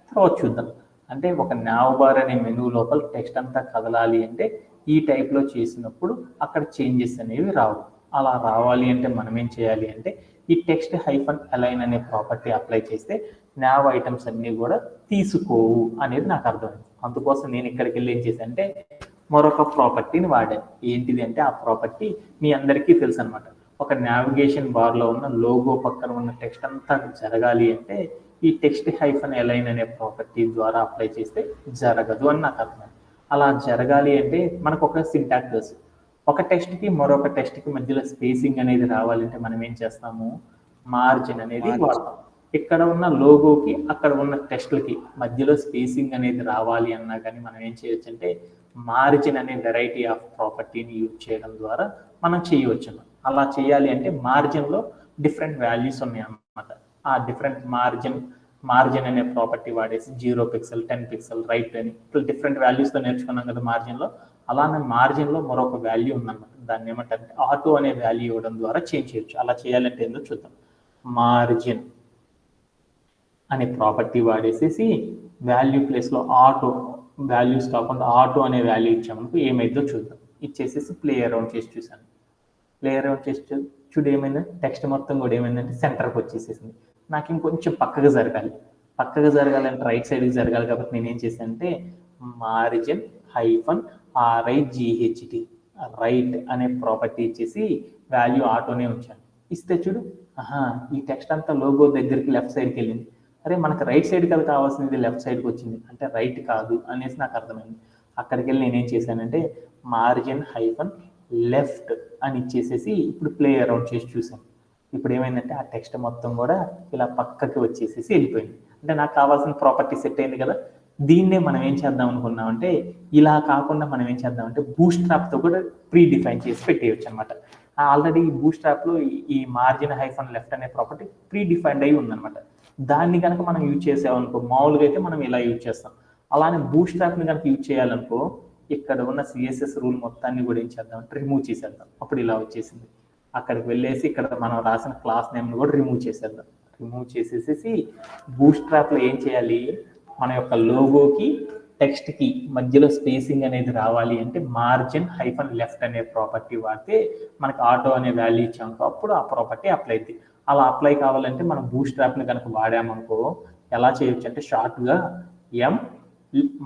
తర్వాత చూద్దాం. అంటే ఒక నావ్ బార్ అనే మెనూ లోపల టెక్స్ట్ అంతా కదలాలి అంటే ఈ టైప్లో చేసినప్పుడు అక్కడ చేంజెస్ అనేవి రావు. అలా రావాలి అంటే మనం ఏం చేయాలి అంటే ఈ టెక్స్ట్ -align అనే ప్రాపర్టీ అప్లై చేస్తే నావ్ ఐటమ్స్ అన్నీ కూడా తీసుకోవు అనేది నాకు అర్థమైంది. అందుకోసం నేను ఇక్కడికి వెళ్ళి ఏం చేశాను అంటే మరొక ప్రాపర్టీని వాడాను. ఏంటిది అంటే ఆ ప్రాపర్టీ మీ అందరికీ తెలుసు అనమాట. ఒక నావిగేషన్ బార్లో ఉన్న లోగో పక్కన ఉన్న టెక్స్ట్ అంతా జరగాలి అంటే ఈ టెక్స్ట్ -align అనే ప్రాపర్టీ ద్వారా అప్లై చేస్తే జరగదు అని నాకు అర్థమైంది. అలా జరగాలి అంటే మనకు ఒక సింటాక్స్ తెలుసు. ఒక టెక్స్ట్కి మరొక టెక్స్ట్కి మధ్యలో స్పేసింగ్ అనేది రావాలంటే మనం ఏం చేస్తాము, మార్జిన్ అనేది వాడతాం. ఇక్కడ ఉన్న లోగోకి అక్కడ ఉన్న టెక్స్ట్లకి మధ్యలో స్పేసింగ్ అనేది రావాలి అన్నా కానీ మనం ఏం చేయొచ్చు అంటే మార్జిన్ అనే వెరైటీ ఆఫ్ ప్రాపర్టీని యూజ్ చేయడం ద్వారా మనం చేయవచ్చు. అలా చేయాలి అంటే మార్జిన్లో డిఫరెంట్ వాల్యూస్ ఉన్నాయి అన్నమాట. ఆ డిఫరెంట్ మార్జిన్ అనే ప్రాపర్టీ వాడేసి 0 పిక్సెల్ 10 పిక్సెల్ రైట్ అని ఇట్లా డిఫరెంట్ వాల్యూస్తో నేర్చుకున్నాం కదా మార్జిన్లో. అలానే మార్జిన్లో మరొక వాల్యూ ఉందన్నమాట. దాన్ని ఏమంటారు ఆటో అనే వాల్యూ ఇవ్వడం ద్వారా చేంజ్ చేయొచ్చు. అలా చేయాలంటే ఏందో చూద్దాం. మార్జిన్ అనే ప్రాపర్టీ వాడేసేసి వాల్యూ ప్లేస్లో ఆటో వాల్యూస్ కాకుండా ఆటో అనే వాల్యూ ఇచ్చామనుకో ఏమైందో చూద్దాం. ఇచ్చేసేసి ప్లే అరౌండ్ చేసి చూశాను. ప్లే అరౌండ్ చేసి చూడు ఏమైందంటే టెక్స్ట్ మొత్తం కూడా ఏమైందంటే సెంటర్కి వచ్చేసేసింది. నాకు ఇంకొంచెం పక్కగా జరగాలి. పక్కగా జరగాలంటే రైట్ సైడ్కి జరగాలి కాబట్టి నేను ఏం చేశానంటే మార్జిన్ హైఫన్ RIGHT రైట్ అనే ప్రాపర్టీ ఇచ్చేసి వాల్యూ ఆటోనే ఉంచాను. ఇస్తే చూడు ఈ టెక్స్ట్ అంతా లోగో దగ్గరికి లెఫ్ట్ సైడ్కి వెళ్ళింది. అరే మనకు రైట్ సైడ్ కదా కావాల్సింది, లెఫ్ట్ సైడ్కి వచ్చింది అంటే రైట్ కాదు అనేసి నాకు అర్థమైంది. అక్కడికి వెళ్ళి నేనేం చేశానంటే మార్జిన్ హైఫన్ లెఫ్ట్ అని ఇచ్చేసేసి ఇప్పుడు ప్లే అరౌండ్ చేసి చూసాను. ఇప్పుడు ఏమైందంటే ఆ టెక్స్ట్ మొత్తం కూడా ఇలా పక్కకి వచ్చేసేసి వెళ్ళిపోయింది. అంటే నాకు కావాల్సిన ప్రాపర్టీ సెట్ అయింది కదా. దీన్నే మనం ఏం చేద్దాం అనుకున్నామంటే ఇలా కాకుండా మనం ఏం చేద్దామంటే బూట్స్ట్రాప్తో కూడా ప్రీ డిఫైన్ చేసి పెట్టేయచ్చు అనమాట. ఆల్రెడీ ఈ బూట్స్ట్రాప్లో ఈ మార్జిన్ హైఫన్ లెఫ్ట్ అనే ప్రాపర్టీ ప్రీ డిఫైన్డ్ అయి ఉందన్నమాట. దాన్ని కనుక మనం యూజ్ చేసామనుకో మామూలుగా అయితే మనం ఇలా యూజ్ చేస్తాం. అలానే బూట్స్ట్రాప్ని కనుక యూజ్ చేయాలనుకో ఇక్కడ ఉన్న CSS రూల్ మొత్తాన్ని కూడా ఏం చేద్దాం అంటే రిమూవ్ చేసేద్దాం. అప్పుడు ఇలా వచ్చేసింది. అక్కడికి వెళ్ళేసి ఇక్కడ మనం రాసిన క్లాస్ నేమ్ని కూడా రిమూవ్ చేసేద్దాం. రిమూవ్ చేసేసేసి బూట్స్ట్రాప్లో ఏం చేయాలి, మన యొక్క లోగోకి టెక్స్ట్కి మధ్యలో స్పేసింగ్ అనేది రావాలి అంటే మార్జిన్ హైఫన్ లెఫ్ట్ అనే ప్రాపర్టీ వాడితే మనకు ఆటో అనే వాల్యూ ఇచ్చామనుకో అప్పుడు ఆ ప్రాపర్టీ అప్లై అవుతుంది. అలా అప్లై కావాలంటే మనం బూట్స్ట్రాప్ని కనుక వాడామనుకో ఎలా చేయొచ్చు అంటే షార్ట్గా ఎం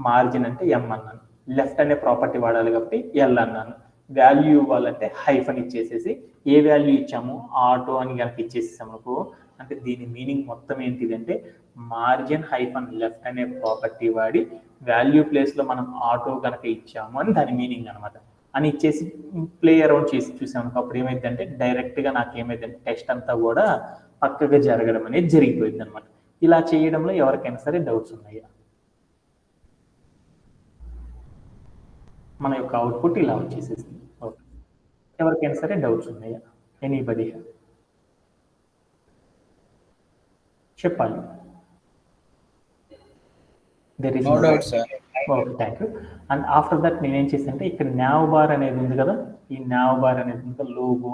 మార్జిన్ అంటే ఎం అన్నాను, లెఫ్ట్ అనే ప్రాపర్టీ వాడాలి కాబట్టి ఎల్ అన్నాను, వాల్యూ ఇవ్వాలంటే హైఫన్ ఇచ్చేసేసి ఏ వాల్యూ ఇచ్చాము ఆటో అని కనుక ఇచ్చేసేసామనుకో అంటే దీని మీనింగ్ మొత్తం ఏంటిది అంటే మార్జిన్ హైఫన్ లెఫ్ట్ అనే ప్రాపర్టీ వాడి వాల్యూ ప్లేస్లో మనం ఆటో కనుక ఇచ్చాము అని దాని మీనింగ్ అనమాట. అని ఇచ్చేసి ప్లే అరౌండ్ చేసి చూసాము అప్పుడు ఏమైందంటే డైరెక్ట్గా నాకు ఏమైందంటే టెక్స్ట్ అంతా కూడా పక్కగా జరగడం అనేది జరిగిపోయింది అనమాట. ఇలా చేయడంలో ఎవరికైనా సరే డౌట్స్ ఉన్నాయా? మన యొక్క అవుట్పుట్ ఇలా వచ్చేసేసింది. ఓకే, ఎవరికైనా సరే డౌట్స్ ఉన్నాయా? ఎనీబడి చెప్పాలి. There is no doubt sir. Okay, thank you. And after that నేనేం చేశానంటే ఇక్కడ నావ్ బార్ అనేది ఉంది కదా, ఈ నావ్ బార్ అనేది ఉంది లోగో,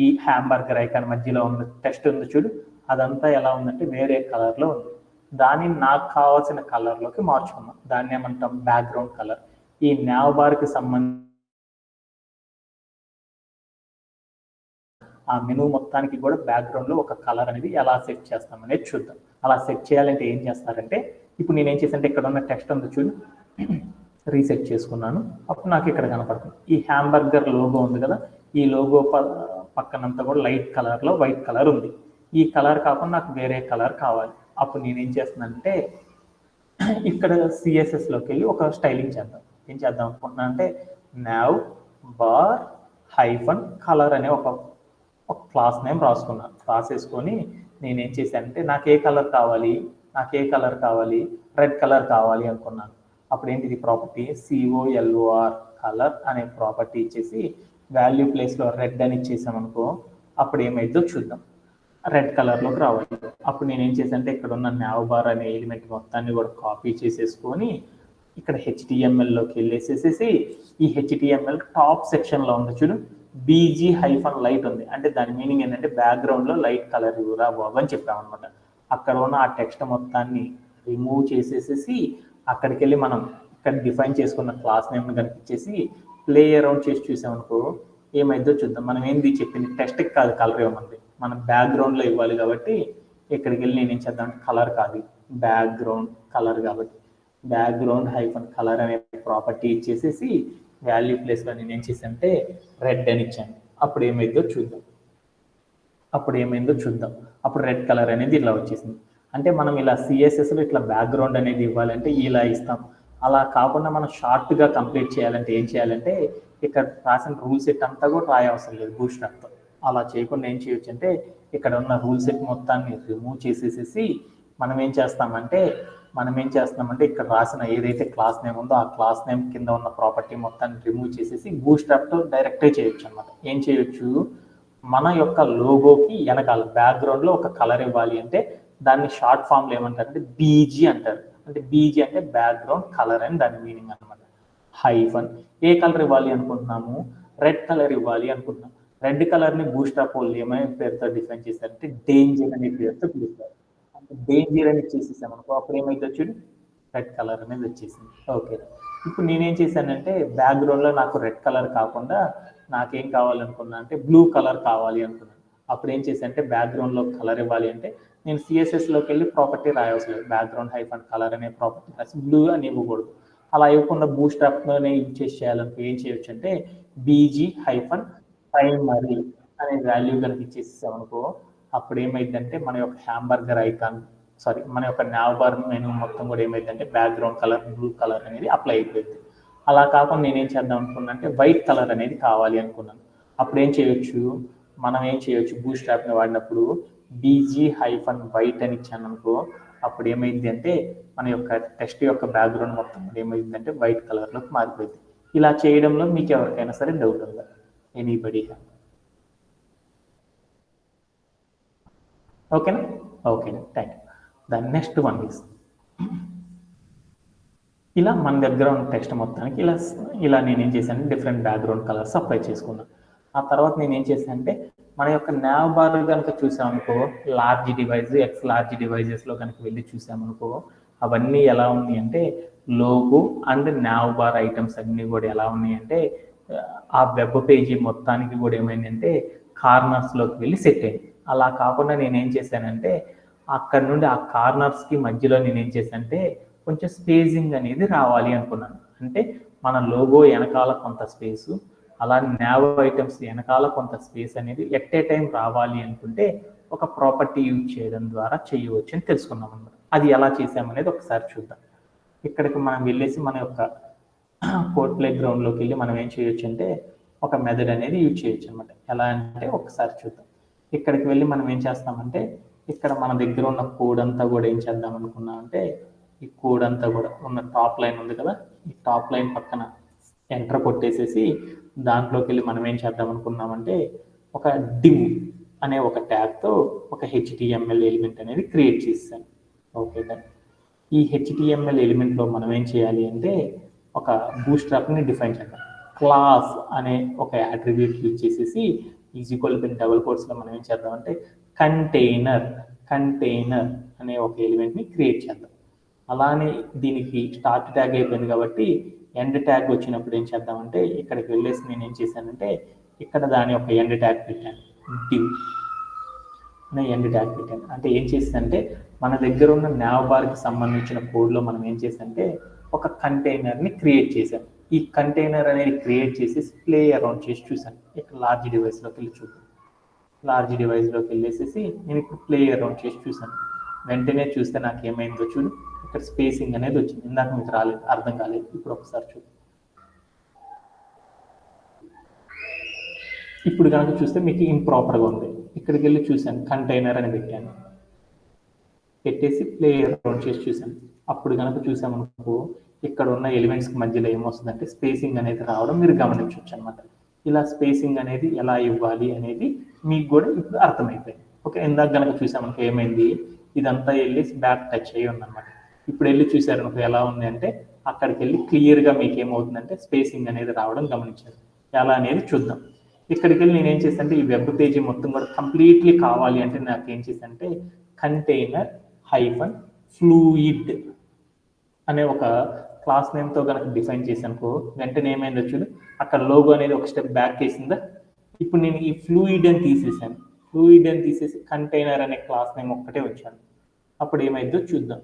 ఈ హ్యాంబర్గర్ ఐకాన్ మధ్యలో ఉన్న టెక్స్ట్ ఉంది చూడు, అదంతా ఎలా ఉందంటే వేరే కలర్లో ఉంది. దాన్ని నాకు కావాల్సిన కలర్లోకి మార్చుకున్నాం. దాన్ని ఏమంటాం బ్యాక్గ్రౌండ్ కలర్. ఈ నావ్ బార్కి సంబంధించి ఆ మెనూ మొత్తానికి కూడా బ్యాక్గ్రౌండ్లో ఒక కలర్ అనేది ఎలా సెట్ చేస్తాం అనేది చూద్దాం. అలా సెట్ చేయాలంటే ఏం చేస్తారంటే ఇప్పుడు నేనేం చేశానంటే ఇక్కడ ఉన్న టెక్స్ట్ ఉంది చూడు, రీసెట్ చేసుకున్నాను. అప్పుడు నాకు ఇక్కడ కనపడుతుంది ఈ హ్యాంబర్గర్ లోగో ఉంది కదా, ఈ లోగో పక్కనంతా కూడా లైట్ కలర్లో వైట్ కలర్ ఉంది. ఈ కలర్ కాకుండా నాకు వేరే కలర్ కావాలి. అప్పుడు నేనేం చేస్తున్నానంటే ఇక్కడ CSSలోకి వెళ్ళి ఒక స్టైలింగ్ చేద్దాం. ఏం చేద్దాం అనుకుంటున్నా అంటే నావ్ బార్ హైఫన్ కలర్ అనే ఒక క్లాస్ నేమ్ రాసుకున్నాను. రాసేసుకొని నేనేం చేశానంటే నాకు ఏ కలర్ కావాలి, రెడ్ కలర్ కావాలి అనుకున్నాను. అప్పుడు ఏంటిది ప్రాపర్టీ COLOR కలర్ అనే ప్రాపర్టీ ఇచ్చేసి వాల్యూ ప్లేస్లో రెడ్ అని ఇచ్చేసామనుకో అప్పుడు ఏమైందో చూద్దాం. రెడ్ కలర్లోకి రావాలి. అప్పుడు నేనేం చేశానంటే ఇక్కడ ఉన్న నావ్ బార్ అనే ఎలిమెంట్ మొత్తాన్ని కూడా కాపీ చేసేసుకొని ఇక్కడ HTMLలోకి వెళ్ళేసేసేసి ఈ HTML టాప్ సెక్షన్లో ఉంది చూడు, BG హైఫన్ లైట్ ఉంది. అంటే దాని మీనింగ్ ఏంటంటే బ్యాక్గ్రౌండ్లో లైట్ కలర్ ఇవ్వరా బాబు అని చెప్పామన్నమాట. అక్కడ ఉన్న ఆ టెక్స్ట్ మొత్తాన్ని రిమూవ్ చేసేసేసి అక్కడికి వెళ్ళి మనం ఇక్కడ డిఫైన్ చేసుకున్న క్లాస్ నేమ్ని కనిపించేసి ప్లే అరౌండ్ చేసి చూసామనుకో ఏమైందో చూద్దాం. మనం ఏంది చెప్పింది టెక్స్ట్కి కాదు కలర్ ఇవ్వమంది, మనం బ్యాక్గ్రౌండ్లో ఇవ్వాలి కాబట్టి ఇక్కడికి వెళ్ళి నేనేం చేద్దాం కలర్ కాదు బ్యాక్గ్రౌండ్ కలర్ కాబట్టి బ్యాక్గ్రౌండ్ హైఫన్ కలర్ అనే ప్రాపర్టీ ఇచ్చేసేసి వాల్యూ ప్లేస్లో నేను ఏం చేశానంటే రెడ్ అని ఇచ్చాను. అప్పుడు ఏమైందో చూద్దాం. అప్పుడు రెడ్ కలర్ అనేది ఇలా వచ్చేసింది. అంటే మనం ఇలా CSSలో ఇట్లా బ్యాక్గ్రౌండ్ అనేది ఇవ్వాలంటే ఇలా ఇస్తాం. అలా కాకుండా మనం షార్ట్గా కంప్లీట్ చేయాలంటే ఏం చేయాలంటే ఇక్కడ రాసిన రూల్ సెట్ అంతా కూడా రాయవసరం లేదు బూట్స్ట్రాప్తో. అలా చేయకుండా ఏం చేయొచ్చు అంటే ఇక్కడ ఉన్న రూల్ సెట్ మొత్తాన్ని రిమూవ్ చేసేసేసి మనం ఏం చేస్తామంటే ఇక్కడ రాసిన ఏదైతే క్లాస్ నేమ్ ఉందో ఆ క్లాస్ నేమ్ కింద ఉన్న ప్రాపర్టీ మొత్తాన్ని రిమూవ్ చేసేసి బూట్స్ట్రాప్తో డైరెక్ట్గా చేయొచ్చు అనమాట. ఏం చేయొచ్చు, మన యొక్క లోగోకి వెనకాల బ్యాక్గ్రౌండ్లో ఒక కలర్ ఇవ్వాలి అంటే దాన్ని షార్ట్ ఫామ్లో ఏమంటారంటే BG అంటారు. అంటే BG అంటే బ్యాక్గ్రౌండ్ కలర్ అని దాని మీనింగ్ అనమాట. హైఫన్ ఏ కలర్ ఇవ్వాలి అనుకుంటున్నాము, రెడ్ కలర్ ఇవ్వాలి అనుకుంటున్నాం. రెడ్ కలర్ని బూట్స్ట్రాప్ వాళ్ళు ఏమైనా పేరుతో డిఫైన్ చేశారంటే డేంజర్ అనే పేరుతో పిలుస్తారు. అంటే డేంజర్ అని చేసేసామనుకో అప్పుడు ఏమైతే వచ్చాడు రెడ్ కలర్ అనేది వచ్చేసింది. ఓకే, ఇప్పుడు నేనేం చేశానంటే బ్యాక్గ్రౌండ్లో నాకు రెడ్ కలర్ కాకుండా నాకేం కావాలనుకున్నా అంటే బ్లూ కలర్ కావాలి అనుకున్నాను. అప్పుడు ఏం చేశాను అంటే బ్యాక్గ్రౌండ్లో కలర్ ఇవ్వాలి అంటే నేను సిఎస్ఎస్లోకి వెళ్ళి ప్రాపర్టీ రాయవలసిన లేదు, బ్యాక్గ్రౌండ్ హైఫన్ కలర్ అనే ప్రాపర్టీ రాసి బ్లూ అని ఇవ్వకూడదు. అలా ఇవ్వకుండా బూట్‌స్ట్రాప్‌లోనే యూజ్ చేసి చేయాలనుకో ఏం చేయొచ్చు అంటే బీజీ హైఫన్ ప్రైమరీ అనే వాల్యూ కనుక ఇచ్చేసామనుకో అప్పుడు ఏమైందంటే మన యొక్క హ్యాంబర్గర్ ఐకాన్ మన యొక్క నావ్ బార్ మెనూ మొత్తం కూడా ఏమైందంటే బ్యాక్గ్రౌండ్ కలర్ బ్లూ కలర్ అనేది అప్లై అయిపోయింది. అలా కాకుండా నేనేం చేద్దాం అనుకున్నా అంటే వైట్ కలర్ అనేది కావాలి అనుకున్నాను. అప్పుడు ఏం చేయొచ్చు, మనం ఏం చేయొచ్చు బూట్‌స్ట్రాప్‌ని వాడినప్పుడు బీజీ హైఫన్ వైట్ అని ఇచ్చాను అనుకో అప్పుడు ఏమైంది అంటే మన యొక్క టెక్స్ట్ యొక్క బ్యాక్గ్రౌండ్ మొత్తం ఏమైందంటే వైట్ కలర్లోకి మారిపోయింది. ఇలా చేయడంలో మీకు ఎవరికైనా సరే డౌట్ ఉందా? Anybody have? ఓకేనా? ఓకేనా, thank you. The next one is ఇలా మన దగ్గర ఉన్న టెక్స్ట్ మొత్తానికి ఇలా నేనేం చేశాను డిఫరెంట్ బ్యాక్గ్రౌండ్ కలర్స్ అప్లై చేసుకున్నాను. ఆ తర్వాత నేనేం చేశాను అంటే మన యొక్క నావ్ బార్ కనుక చూసామనుకో లార్జ్ డివైజ్ ఎక్స్ లార్జ్ డివైజెస్లో కనుక వెళ్ళి చూసామనుకో అవన్నీ ఎలా ఉన్నాయి అంటే logo and now bar items అన్నీ కూడా ఎలా ఉన్నాయి అంటే ఆ వెబ్ పేజీ మొత్తానికి కూడా ఏమైందంటే కార్నర్స్లోకి వెళ్ళి సెట్ అయింది. అలా కాకుండా నేనేం చేశానంటే అక్కడ నుండి ఆ కార్నర్స్కి మధ్యలో నేనేం చేశానంటే కొంచెం స్పేసింగ్ అనేది రావాలి అనుకున్నాను. అంటే మన లోగో వెనకాల కొంత స్పేసు అలా నావ్ ఐటమ్స్ వెనకాల కొంత స్పేస్ అనేది ఎట్ ఏ టైం రావాలి అనుకుంటే ఒక ప్రాపర్టీ యూజ్ చేయడం ద్వారా చేయవచ్చు అని తెలుసుకున్నాం అన్నమాట. అది ఎలా చేసామనేది ఒకసారి చూద్దాం. ఇక్కడికి మనం వెళ్ళేసి మన యొక్క కోడ్ ప్లే గ్రౌండ్లోకి వెళ్ళి మనం ఏం చేయొచ్చు అంటే ఒక మెథడ్ అనేది యూజ్ చేయొచ్చు అనమాట. ఎలా అంటే ఒకసారి చూద్దాం. ఇక్కడికి వెళ్ళి మనం ఏం చేస్తామంటే ఇక్కడ మన దగ్గర ఉన్న కోడ్ అంతా కూడా ఏం చేద్దాం అనుకున్నాం అంటే ఈ కోడ్ అంతా కూడా ఉన్న టాప్ లైన్ ఉంది కదా ఈ టాప్ లైన్ పక్కన ఎంటర్ కొట్టేసేసి దాంట్లోకి వెళ్ళి మనం ఏం చేద్దాం అనుకున్నామంటే ఒక డివ్ అనే ఒక ట్యాగ్తో ఒక హెచ్టిఎంఎల్ ఎలిమెంట్ అనేది క్రియేట్ చేశాను. ఓకే సార్, ఈ హెచ్టిఎంఎల్ ఎలిమెంట్లో మనం ఏం చేయాలి అంటే ఒక బూట్‌స్ట్రాప్ని డిఫైన్ చేద్దాం. క్లాస్ అనే ఒక అట్రిబ్యూట్ యూజ్ చేసేసి ఈజ్ ఈక్వల్ టు డబుల్ కోట్స్లో మనం ఏం చేద్దామంటే కంటైనర్ అనే ఒక ఎలిమెంట్ని క్రియేట్ చేద్దాం. అలానే దీనికి స్టార్ట్ ట్యాగ్ అయిపోయింది కాబట్టి ఎండ్ ట్యాగ్ వచ్చినప్పుడు ఏం చేద్దామంటే ఇక్కడికి వెళ్ళేసి నేను ఏం చేశానంటే ఇక్కడ దాని యొక్క ఎండ్ ట్యాగ్ పెట్టాను, డివ్ అనే ఎండ్ ట్యాగ్ పెట్టాను. అంటే ఏం చేసిందంటే మన దగ్గర ఉన్న నావ్ బార్కి సంబంధించిన కోడ్లో మనం ఏం చేసామంటే ఒక కంటైనర్ని క్రియేట్ చేశాను. ఈ కంటైనర్ అనేది క్రియేట్ చేసేసి ప్లే అరౌండ్ చేసి చూశాను. ఇక్కడ లార్జ్ డివైస్లోకి వెళ్ళి చూద్దాం. లార్జ్ డివైస్లోకి వెళ్ళేసేసి నేను ఇప్పుడు ప్లే అరౌండ్ చేసి చూశాను. వెంటనే చూస్తే నాకు ఏమైందో చూడు, ఇక్కడ స్పేసింగ్ అనేది వచ్చింది. ఇందాక మీకు రాలేదు, అర్థం కాలేదు. ఇప్పుడు ఒకసారి చూడు. ఇప్పుడు కనుక చూస్తే మీకు ఇంప్రాపర్గా ఉంది. ఇక్కడికి వెళ్ళి చూశాను, కంటైనర్ అని పెట్టాను, పెట్టేసి ప్లే అరౌండ్ చేసి చూశాను. అప్పుడు కనుక చూసామనుకో ఇక్కడ ఉన్న ఎలిమెంట్స్కి మధ్యలో ఏమొస్తుందంటే స్పేసింగ్ అనేది రావడం మీరు గమనించవచ్చు అనమాట. ఇలా స్పేసింగ్ అనేది ఎలా ఇవ్వాలి అనేది మీకు కూడా ఇప్పుడు అర్థమైపోయింది. ఓకే, ఇందాక కనుక చూసామనుకో ఏమైంది, ఇదంతా వెళ్ళి బ్యాక్ టచ్ అయ్యి ఉందన్నమాట. ఇప్పుడు వెళ్ళి చూసారనుకో ఎలా ఉంది అంటే అక్కడికి వెళ్ళి క్లియర్గా మీకు ఏమవుతుందంటే స్పేసింగ్ అనేది రావడం గమనించారు. ఎలా అనేది చూద్దాం. ఇక్కడికి వెళ్ళి నేనేం చేశానంటే ఈ వెబ్ పేజీ మొత్తం కూడా కంప్లీట్లీ కావాలి అంటే నాకు ఏం చేశానంటే కంటైనర్ హైఫన్ ఫ్లూయిడ్ అనే ఒక క్లాస్ నేమ్తో కనుక డిఫైన్ చేశానుకో వెంటనే ఏమైందో చూడు, అక్కడ లోగో అనేది ఒక స్టెప్ బ్యాక్ వేసిందా. ఇప్పుడు నేను ఈ ఫ్లూయిడ్ అని తీసేసాను. ఫ్లూయిడ్ అని తీసేసి కంటైనర్ అనే క్లాస్ నేమ్ ఒక్కటే వచ్చాను. అప్పుడు ఏమైందో చూద్దాం.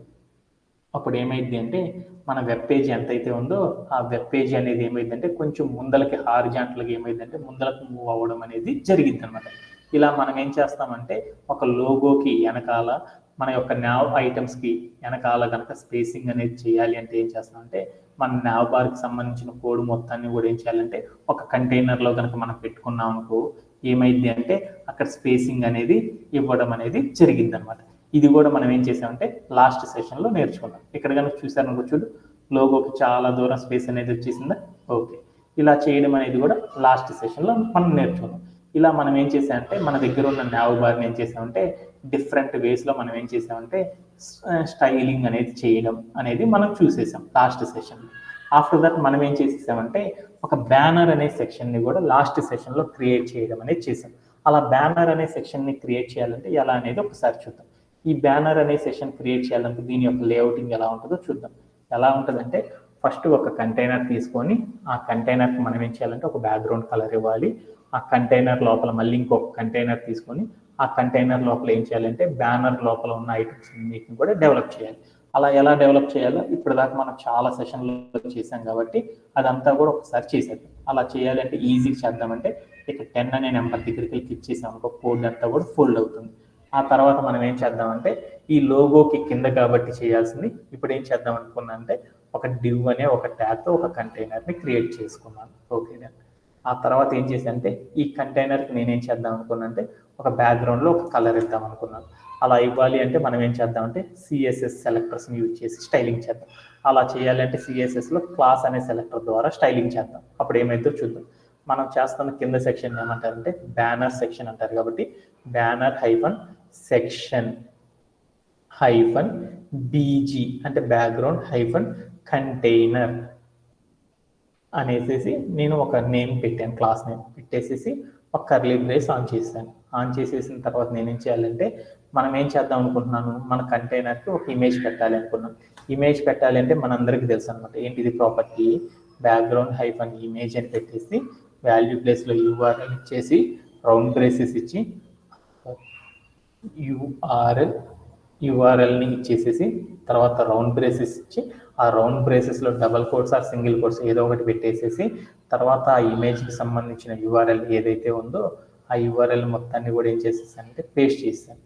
అప్పుడు ఏమైంది అంటే మన వెబ్ పేజీ ఎంతైతే ఉందో ఆ వెబ్ పేజీ అనేది ఏమైందంటే కొంచెం ముందలకి హారిజాంటల్గా ఏమైందంటే ముందలకు మూవ్ అవ్వడం అనేది జరిగింది అనమాట. ఇలా మనం ఏం చేస్తామంటే ఒక లోగోకి వెనకాల మన యొక్క నావ్ ఐటమ్స్కి వెనకాల కనుక స్పేసింగ్ అనేది చేయాలి అంటే ఏం చేస్తామంటే మన నావ్ బార్కి సంబంధించిన కోడ్ మొత్తాన్ని కూడా ఏం చేయాలంటే ఒక కంటైనర్లో కనుక మనం పెట్టుకున్నాం అనుకో ఏమైంది అంటే అక్కడ స్పేసింగ్ అనేది ఇవ్వడం అనేది జరిగింది అనమాట. ఇది కూడా మనం ఏం చేసామంటే లాస్ట్ సెషన్లో నేర్చుకున్నాం. ఇక్కడ కనుక చూసారనుకో చూడు, లోగోకి చాలా దూరం స్పేస్ అనేది వచ్చేసిందా. ఓకే, ఇలా చేయడం అనేది కూడా లాస్ట్ సెషన్లో మనం నేర్చుకున్నాం. ఇలా మనం ఏం చేసామంటే మన దగ్గర ఉన్న నావ్ బార్ని ఏం చేసామంటే డిఫరెంట్ వేస్లో మనం ఏం చేసామంటే స్టైలింగ్ అనేది చేయడం అనేది మనం చూసేసాం లాస్ట్ సెషన్లో. ఆఫ్టర్ దట్ మనం ఏం చేసేసామంటే ఒక బ్యానర్ అనే సెక్షన్ని కూడా లాస్ట్ సెషన్లో క్రియేట్ చేయడం అనేది చేసాం. అలా బ్యానర్ అనే సెక్షన్ని క్రియేట్ చేయాలంటే ఎలా అనేది ఒకసారి చూద్దాం. ఈ బ్యానర్ అనే సెషన్ క్రియేట్ చేయాలంటే దీని యొక్క లేఅవుటింగ్ ఎలా ఉంటుందో చూద్దాం. ఎలా ఉంటుందంటే ఫస్ట్ ఒక కంటైనర్ తీసుకొని ఆ కంటైనర్కి మనం ఏం చేయాలంటే ఒక బ్యాక్గ్రౌండ్ కలర్ ఇవ్వాలి, ఆ కంటైనర్ లోపల మళ్ళీ ఇంకొక కంటైనర్ తీసుకొని ఆ కంటైనర్ లోపల ఏం చేయాలంటే బ్యానర్ లోపల ఉన్న ఐటమ్స్ అన్నిటిని కూడా డెవలప్ చేయాలి. అలా ఎలా డెవలప్ చేయాలో ఇప్పుడు దాకా మనం చాలా సెషన్లో చేసాం కాబట్టి అదంతా కూడా ఒకసారి చేసేద్దాం. అలా చేయాలంటే ఈజీగా చేద్దామంటే ఇక 10 అనే నెంబర్ దగ్గరికి క్లిక్ చేసాం అనుకో కోడ్ అంతా కూడా ఫోల్డ్ అవుతుంది. ఆ తర్వాత మనం ఏం చేద్దామంటే ఈ లోగోకి కింద కాబట్టి చేయాల్సింది ఇప్పుడు ఏం చేద్దాం అనుకున్నా అంటే ఒక డివ్ అనే ఒక ట్యాగ్తో ఒక కంటైనర్ని క్రియేట్ చేసుకున్నాను. ఓకేనా. ఆ తర్వాత ఏం చేశానంటే ఈ కంటైనర్కి నేనేం చేద్దాం అనుకున్నా అంటే ఒక బ్యాక్గ్రౌండ్లో ఒక కలర్ ఇద్దాం అనుకున్నాను. అలా ఇవ్వాలి అంటే మనం ఏం చేద్దామంటే సిఎస్ఎస్ సెలెక్టర్స్ని యూజ్ చేసి స్టైలింగ్ చేద్దాం. అలా చేయాలంటే సిఎస్ఎస్లో క్లాస్ అనే సెలెక్టర్ ద్వారా స్టైలింగ్ చేద్దాం. అప్పుడు ఏమైందో చూద్దాం. మనం చేస్తున్న కింద సెక్షన్ ఏమంటారంటే బ్యానర్ సెక్షన్ అంటారు. కాబట్టి banner hyphen section hyphen BG అంటే బ్యాక్గ్రౌండ్ హైఫన్ కంటైనర్ అనేసి నేను ఒక నేమ్ పెట్టాను, క్లాస్ నేమ్ పెట్టేసేసి ఒక కర్లీ బ్రేస్ ఆన్ చేశాను. ఆన్ చేసేసిన తర్వాత నేనేం చేయాలంటే మనం ఏం చేద్దాం అనుకుంటున్నాను, మన కంటైనర్కి ఒక ఇమేజ్ పెట్టాలి అనుకున్నాం. ఇమేజ్ పెట్టాలి అంటే మనందరికీ తెలుసు అనమాట ఏంటిది ప్రాపర్టీ బ్యాక్గ్రౌండ్ హైఫన్ ఇమేజ్ అని పెట్టేసి వాల్యూ ప్లేస్లో యూఆర్ఎల్ ఇచ్చేసి రౌండ్ బ్రేసెస్ ఇచ్చి యూఆర్ఎల్ని ఇచ్చేసేసి తర్వాత రౌండ్ బ్రేసెస్ ఇచ్చి ఆ రౌండ్ బ్రేసెస్లో double quotes or single quotes ఏదో ఒకటి పెట్టేసేసి తర్వాత ఆ ఇమేజ్కి సంబంధించిన యూఆర్ఎల్ ఏదైతే ఉందో ఆ యూఆర్ఎల్ మొత్తాన్ని కూడా ఏం చేసేసానంటే పేస్ట్ చేశాను.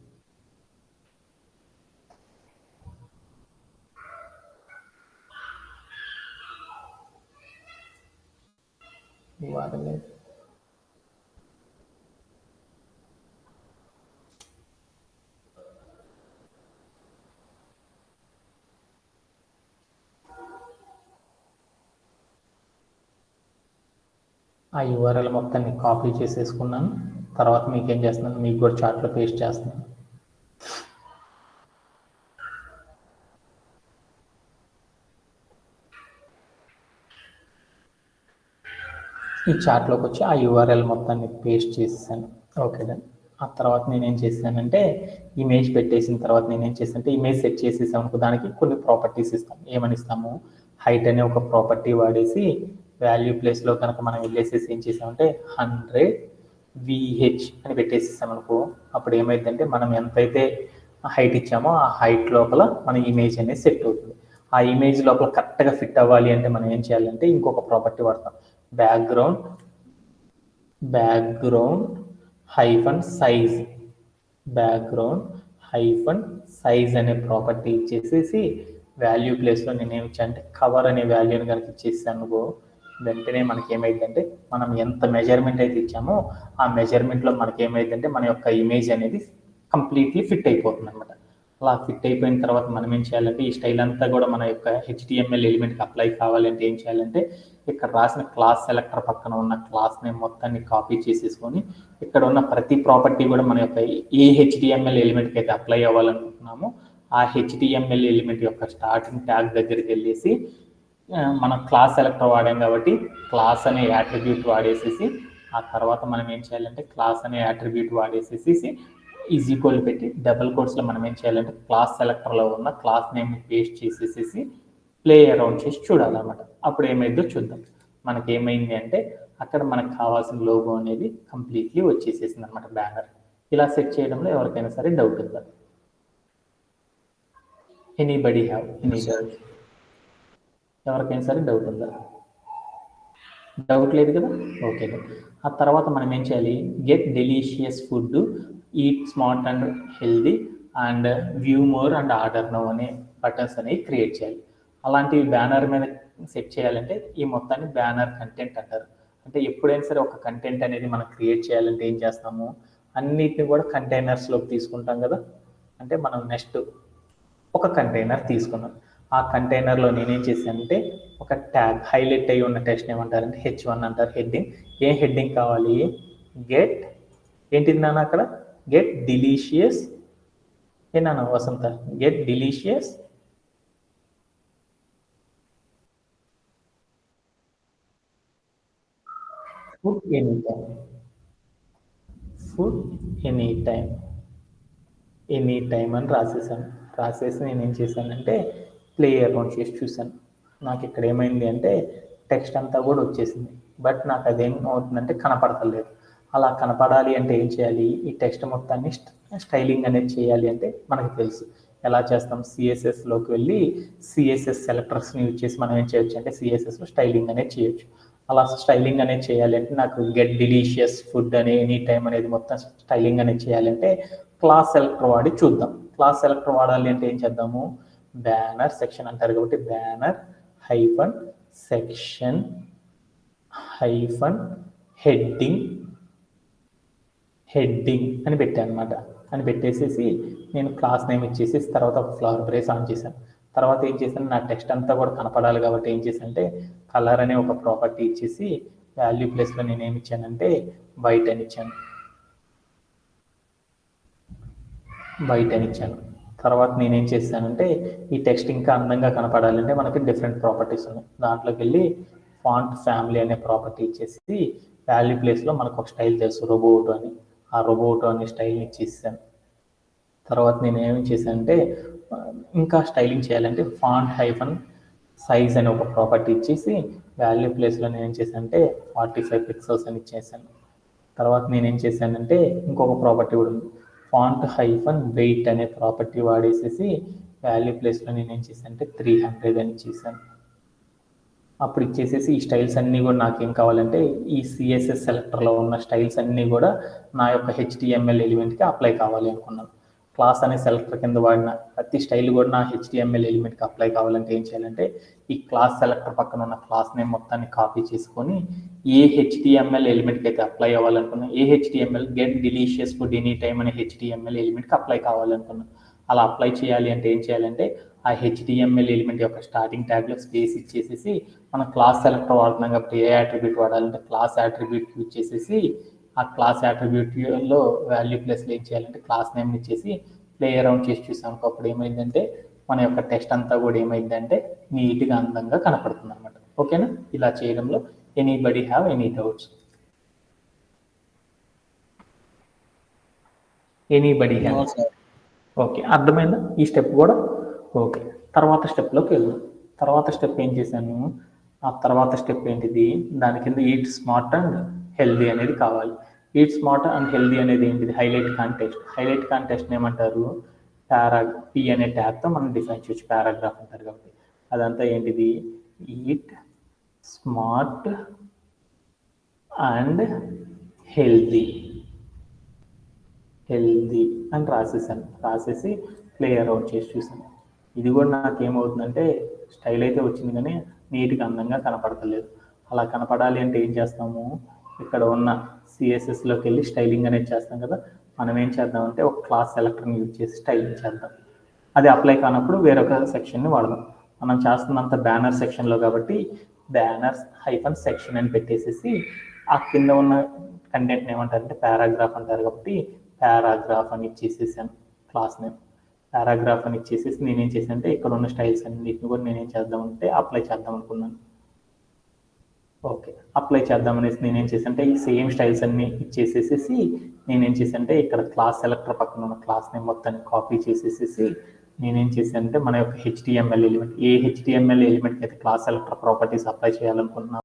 యూఆర్ఎల్ ఆ యూఆర్ఎల్ మొత్తాన్ని కాపీ చేసేసుకున్నాను. తర్వాత మీకు ఏం చేస్తున్నాను, మీకు కూడా చార్ట్లో పేస్ట్ చేస్తున్నాను. ఈ చార్ట్లోకి వచ్చి ఆ యూఆర్ఎల్ మొత్తాన్ని పేస్ట్ చేసేసాను. Okay done. ఆ తర్వాత నేనేం చేశానంటే ఇమేజ్ పెట్టేసిన తర్వాత నేనేం చేశానంటే ఇమేజ్ సెట్ చేసేసాము. దానికి కొన్ని ప్రాపర్టీస్ ఇస్తాము. ఏమని ఇస్తాము, హైట్ అనే ఒక ప్రాపర్టీ వాడేసి వాల్యూ ప్లేస్లో కనుక మనం వెళ్ళేసేసి ఏం చేసామంటే 100 VH అని పెట్టేసేసామనుకో అప్పుడు ఏమైందంటే మనం ఎంతైతే హైట్ ఇచ్చామో ఆ హైట్ లోపల మన ఇమేజ్ అనేది సెట్ అవుతుంది. ఆ ఇమేజ్ లోపల కరెక్ట్గా ఫిట్ అవ్వాలి అంటే మనం ఏం చేయాలంటే ఇంకొక ప్రాపర్టీ వాడతాం, బ్యాక్గ్రౌండ్ హైఫన్ సైజ్ అనే ప్రాపర్టీ ఇచ్చేసేసి వాల్యూ ప్లేస్లో నేనేమి ఇచ్చా అంటే కవర్ అనే వాల్యూని కనుక ఇచ్చేసాను అనుకో వెంటనే మనకి ఏమైందంటే మనం ఎంత మెజర్మెంట్ అయితే ఇచ్చామో ఆ మెజర్మెంట్లో మనకి ఏమైందంటే మన యొక్క ఇమేజ్ అనేది కంప్లీట్లీ ఫిట్ అయిపోతుంది అనమాట. అలా ఫిట్ అయిపోయిన తర్వాత మనం ఏం చేయాలంటే ఈ స్టైల్ అంతా కూడా మన యొక్క HTML ఎలిమెంట్కి అప్లై కావాలంటే ఏం చేయాలంటే ఇక్కడ రాసిన క్లాస్ సెలెక్టర్ పక్కన ఉన్న క్లాస్ నేమ్ మొత్తాన్ని కాపీ చేసేసుకొని ఇక్కడ ఉన్న ప్రతి ప్రాపర్టీ కూడా మన యొక్క ఏ HTML ఎలిమెంట్కి అయితే అప్లై అవ్వాలనుకుంటున్నామో ఆ HTML ఎలిమెంట్ యొక్క స్టార్టింగ్ ట్యాగ్ దగ్గరికి వెళ్ళేసి మనం క్లాస్ సెలెక్టర్ వాడాం కాబట్టి క్లాస్ అనే యాట్రిబ్యూట్ వాడేసేసి ఆ తర్వాత మనం ఏం చేయాలంటే క్లాస్ అనే యాట్రిబ్యూట్ వాడేసేసి ఈజ్ ఈక్వల్ పెట్టి డబుల్ కోట్స్లో మనం ఏం చేయాలంటే క్లాస్ సెలెక్టర్లో ఉన్న క్లాస్ నేమ్ని పేస్ట్ చేసేసి ప్లే అరౌండ్ చేసి చూడాలన్నమాట. అప్పుడు ఏమైందో చూద్దాం. మనకి ఏమైంది అంటే అక్కడ మనకు కావాల్సిన లోగో అనేది కంప్లీట్లీ వచ్చేసేసింది అనమాట బ్యానర్. ఇలా సెట్ చేయడంలో ఎవరికైనా సరే డౌట్ ఉందా? Anybody have any doubt? ఎవరికైనా సరే డౌట్ ఉందా? డౌట్ లేదు కదా, ఓకే. ఆ తర్వాత మనం ఏం చేయాలి, get delicious food, eat smart and healthy and view more and order now అనే బటన్స్ అనేవి క్రియేట్ చేయాలి. అలాంటివి బ్యానర్ మీద సెట్ చేయాలంటే ఈ మొత్తాన్ని బ్యానర్ కంటెంట్ అంటారు. అంటే ఎప్పుడైనా సరే ఒక కంటెంట్ అనేది మనం క్రియేట్ చేయాలంటే ఏం చేస్తాము, అన్నిటిని కూడా కంటైనర్స్లోకి తీసుకుంటాం కదా. అంటే మనం నెక్స్ట్ ఒక కంటైనర్ తీసుకున్నాం. ఆ కంటైనర్లో నేనేం చేశానంటే ఒక ట్యాగ్ హైలైట్ అయ్యి ఉన్న టెక్స్ట్ ఏమంటారంటే H1 అంటారు, హెడ్డింగ్. ఏం హెడ్డింగ్ కావాలి, గెట్ ఏంటిది నాన్న అక్కడ, గెట్ డిలీషియస్ ఏనా వసంత, get delicious food any time, food any time అని రాసేసాను. రాసేసి నేను ఏం చేశానంటే ప్లే అరౌండ్ చేసి చూశాను. నాకు ఇక్కడ ఏమైంది అంటే టెక్స్ట్ అంతా కూడా వచ్చేసింది. బట్ నాకు అదేం అవుతుందంటే కనపడతలేదు. అలా కనపడాలి అంటే ఏం చేయాలి, ఈ టెక్స్ట్ మొత్తాన్ని స్టైలింగ్ అనేది చేయాలి అంటే మనకు తెలుసు ఎలా చేస్తాం. సిఎస్ఎస్లోకి వెళ్ళి సిఎస్ఎస్ సెలెక్టర్స్ని యూజ్ చేసి మనం ఏం చేయొచ్చు అంటే సిఎస్ఎస్లో స్టైలింగ్ అనేది చేయొచ్చు. అలా స్టైలింగ్ అనేది చేయాలి అంటే నాకు గెట్ డిలీషియస్ ఫుడ్ అనే ఎనీ టైం అనేది మొత్తం స్టైలింగ్ అనేది చేయాలంటే క్లాస్ సెలెక్టర్ వాడి చూద్దాం. క్లాస్ సెలెక్టర్ వాడాలి అంటే ఏం చేద్దాము, బ్యానర్ సెక్షన్ అంటారు కాబట్టి banner hyphen section hyphen heading అని పెట్టాను అనమాట. అని పెట్టేసేసి నేను క్లాస్ నేమ్ ఇచ్చేసి తర్వాత ఒక ఫ్లవర్ బ్రేస్ ఆన్ చేశాను. తర్వాత ఏం చేశాను, నా టెక్స్ట్ అంతా కూడా కనపడాలి కాబట్టి ఏం చేశానంటే కలర్ అనే ఒక ప్రాపర్టీ ఇచ్చేసి వాల్యూ ప్లేస్లో నేను ఏమి ఇచ్చానంటే వైట్ అని ఇచ్చాను. తర్వాత నేనేం చేశానంటే ఈ టెక్స్ట్ ఇంకా అందంగా కనపడాలంటే మనకి డిఫరెంట్ ప్రాపర్టీస్ ఉన్నాయి. దాంట్లోకి వెళ్ళి ఫాంట్ ఫ్యామిలీ అనే ప్రాపర్టీ ఇచ్చేసి వాల్యూ ప్లేస్లో మనకు ఒక స్టైల్ తెలుసు రోబోటో అని, ఆ రోబోటో అనే స్టైల్ని ఇచ్చేసాను. తర్వాత నేను ఏమి చేశానంటే ఇంకా స్టైలింగ్ చేయాలంటే ఫాంట్ హైఫన్ సైజ్ అనే ఒక ప్రాపర్టీ ఇచ్చేసి వాల్యూ ప్లేస్లో నేను ఏం చేశానంటే 45 పిక్సెల్స్ అని ఇచ్చేసాను. తర్వాత నేనేం చేశానంటే ఇంకొక ప్రాపర్టీ కూడా ఉంది, ఫాంట్ హైఫన్ వెయిట్ అనే ప్రాపర్టీ వాడేసేసి వాల్యూ ప్లేస్లో నేను ఏం చేశానంటే 300 అని ఇచ్చేసాను. అప్పుడు ఇచ్చేసేసి ఈ స్టైల్స్ అన్నీ కూడా నాకేం కావాలంటే ఈ సిఎస్ఎస్ సెలెక్టర్లో ఉన్న స్టైల్స్ అన్నీ కూడా నా యొక్క హెచ్టిఎంఎల్ ఎలిమెంట్కి అప్లై కావాలి అనుకున్నాను. క్లాస్ అనే సెలెక్టర్ కింద వాడిన ప్రతి స్టైల్ కూడా నా హెచ్టిఎంఎల్ ఎలిమెంట్కి అప్లై కావాలంటే ఏం చేయాలంటే ఈ క్లాస్ సెలెక్టర్ పక్కన ఉన్న క్లాస్ నేమ్ మొత్తాన్ని కాపీ చేసుకొని ఏ హెచ్టిఎంఎల్ ఎలిమెంట్కి అయితే అప్లై అవ్వాలనుకున్నా, ఏ HTML get delicious food any time అనే హెచ్టిఎంఎల్ ఎలిమెంట్కి అప్లై కావాలనుకున్నాను. అలా అప్లై చేయాలి అంటే ఏం చేయాలంటే ఆ హెచ్టిఎంఎల్ ఎలిమెంట్ యొక్క స్టార్టింగ్ ట్యాగ్లో స్పేస్ ఇచ్చేసేసి మనం క్లాస్ సెలెక్టర్ వాడుతున్నాం కాబట్టి ఏ యాట్రిబ్యూట్ వాడాలంటే క్లాస్ యాట్రిబ్యూట్ యూజ్ చేసేసి ఆ క్లాస్ యాట్రిబ్యూట్లో వాల్యూ ప్లేస్లో ఏం చేయాలంటే క్లాస్ నేమ్ ఇచ్చేసి ప్లే అరౌండ్ చేసి చూసాం. అప్పుడు ఏమైందంటే మన యొక్క టెక్స్ట్ అంతా కూడా ఏమైందంటే నీట్గా అందంగా కనపడుతుంది అనమాట. ఓకేనా, ఇలా చేయడంలో anybody have any doubts? Anybody have? Okay, అర్థమైందా ఈ స్టెప్ కూడా? ఓకే, తర్వాత స్టెప్లోకి వెళ్దాం. తర్వాత స్టెప్ ఏం చేశాను, ఆ తర్వాత స్టెప్ ఏంటిది, దాని కింద ఈట్ స్మార్ట్ అండ్ హెల్దీ అనేది కావాలి. ఈట్ స్మార్ట్ అండ్ హెల్దీ అనేది ఏంటిది, హైలైట్ కాంటెక్స్ట్. హైలైట్ కాంటెక్స్ట్ ఏమంటారు, పి అనే ట్యాగ్తో మనం డిఫైన్ చేయొచ్చు, పారాగ్రాఫ్ అంటారు కాబట్టి. అదంతా ఏంటిది, ఈట్ స్మార్ట్ అండ్ హెల్దీ అని రాసేసి ప్లే అరౌండ్ చేసి చూసాను. ఇది కూడా నాకేమవుతుందంటే స్టైల్ అయితే వచ్చింది కానీ నీట్గా అందంగా కనపడతలేదు. అలా కనపడాలి అంటే ఏం చేస్తాము, ఇక్కడ ఉన్న సిఎస్ఎస్లోకి వెళ్ళి స్టైలింగ్ అనేది చేస్తాం కదా, మనం ఏం చేద్దామంటే ఒక క్లాస్ సెలెక్టర్ని యూజ్ చేసి స్టైలింగ్ చేద్దాం. అది అప్లై కానప్పుడు వేరొక సెక్షన్ని వాడదాం. మనం చేస్తున్నంత బ్యానర్ సెక్షన్లో కాబట్టి బ్యానర్స్ హైఫన్ సెక్షన్ అని పెట్టేసేసి ఆ కింద ఉన్న కంటెంట్ని ఏమంటారంటే పారాగ్రాఫ్ అంటారు కాబట్టి పారాగ్రాఫ్ అని ఇచ్చేసేసాను. క్లాస్ నేమ్ పారాగ్రాఫ్ అని ఇచ్చేసేసి నేనేం చేశాను అంటే ఇక్కడ ఉన్న స్టైల్స్ అన్నిటిని కూడా నేనేం చేద్దామంటే అప్లై చేద్దాం అనుకున్నాను. ఓకే, అప్లై చేద్దామనేసి నేనేం చేశానంటే ఈ సేమ్ స్టైల్స్ అన్ని ఇచ్చేసేసి నేనేం చేశానంటే ఇక్కడ క్లాస్ సెలెక్టర్ పక్కన ఉన్న క్లాస్ నేమ్ మొత్తాన్ని కాపీ చేసేసేసి నేనేం చేశానంటే మన యొక్క హెచ్టిఎంఎల్ ఎలిమెంట్, ఏ హెచ్టిఎంఎల్ ఎలిమెంట్కి అయితే క్లాస్ సెలెక్టర్ ప్రాపర్టీస్ అప్లై చేయాలనుకుంటున్నాను